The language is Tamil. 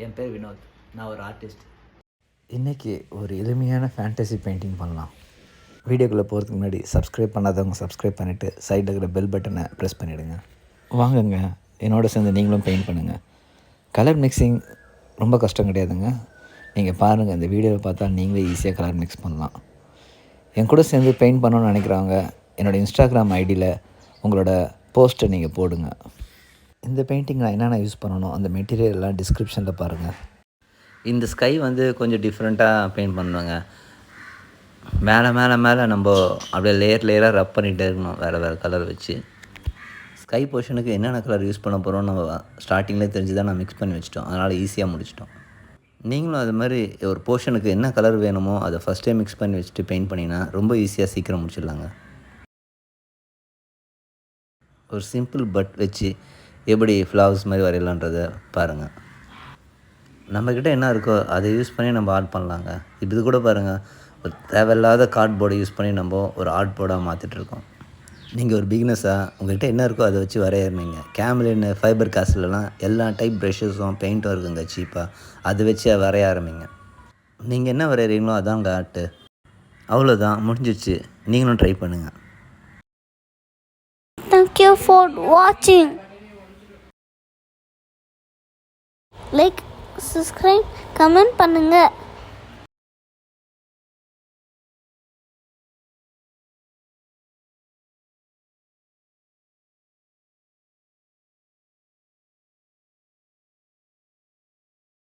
என் பேர் வினோத், நான் ஒரு ஆர்டிஸ்ட். இன்றைக்கி ஒரு எளிமையான ஃபேண்டசி பெயிண்டிங் பண்ணலாம். வீடியோக்குள்ளே போகிறதுக்கு முன்னாடி சப்ஸ்கிரைப் பண்ணாதவங்க சப்ஸ்கிரைப் பண்ணிவிட்டு சைடில் இருக்கிற பெல் பட்டனை ப்ரெஸ் பண்ணிவிடுங்க. வாங்குங்க, என்னோட சேர்ந்து நீங்களும் பெயிண்ட் பண்ணுங்கள். கலர் மிக்சிங் ரொம்ப கஷ்டம் கிடையாதுங்க. நீங்கள் பாருங்கள், இந்த வீடியோவை பார்த்தா நீங்களே ஈஸியாக கலர் மிக்ஸ் பண்ணலாம். என் கூட சேர்ந்து பெயிண்ட் பண்ணணும்னு நினைக்கிறவங்க என்னோடய இன்ஸ்டாகிராம் ஐடியில் உங்களோட போஸ்ட்டை நீங்கள் போடுங்க. இந்த பெயிண்டிங் நான் என்னென்ன யூஸ் பண்ணணும் அந்த மெட்டீரியல் எல்லாம் டிஸ்கிரிப்ஷனில் பாருங்கள். இந்த ஸ்கை கொஞ்சம் டிஃப்ரெண்ட்டாக பெயிண்ட் பண்ணுவாங்க. மேலே நம்ம அப்படியே லேயராக ரப் பண்ணிகிட்டே இருக்கணும், வேறு கலர் வச்சு. ஸ்கை போர்ஷனுக்கு என்னென்ன கலர் யூஸ் பண்ண போகிறோம் நம்ம ஸ்டார்டிங்லேயே தெரிஞ்சு தான் நான் மிக்ஸ் பண்ணி வச்சிட்டோம். அதனால் ஈஸியாக முடிச்சிட்டோம். நீங்களும் அது மாதிரி ஒரு போர்ஷனுக்கு என்ன கலர் வேணுமோ அதை ஃபஸ்ட்டே மிக்ஸ் பண்ணி வச்சுட்டு பெயிண்ட் பண்ணிங்கன்னா ரொம்ப ஈஸியாக சீக்கிரம் முடிச்சிடலாங்க. ஒரு சிம்பிள் பட் வச்சு எப்படி ஃப்ளவர்ஸ் மாதிரி வரையலான்றதை பாருங்கள். நம்மக்கிட்ட என்ன இருக்கோ அதை யூஸ் பண்ணி நம்ம ஆர்ட் பண்ணலாங்க. இது கூட பாருங்கள், ஒரு தேவையில்லாத கார்ட்போர்டை யூஸ் பண்ணி நம்ம ஒரு ஆர்ட் போர்டாக மாற்றிட்டுருக்கோம். நீங்கள் ஒரு பிகினஸாக உங்கள்கிட்ட என்ன இருக்கோ அதை வச்சு வரையறீங்க. கேம்லின், ஃபைபர் காஸ்ட்லலாம் எல்லா டைப் ப்ரெஷஸும் பெயிண்ட்டும் இருக்குங்க சீப்பாக. அதை வச்சு வரைய ஆரம்பிங்க. நீங்கள் என்ன வரைகிறீங்களோ அதாங்க ஆர்ட்டு. அவ்வளோதான், முடிஞ்சிச்சு. நீங்களும் ட்ரை பண்ணுங்கள். Thank you for watching. Like, subscribe, comment பண்ணுங்க.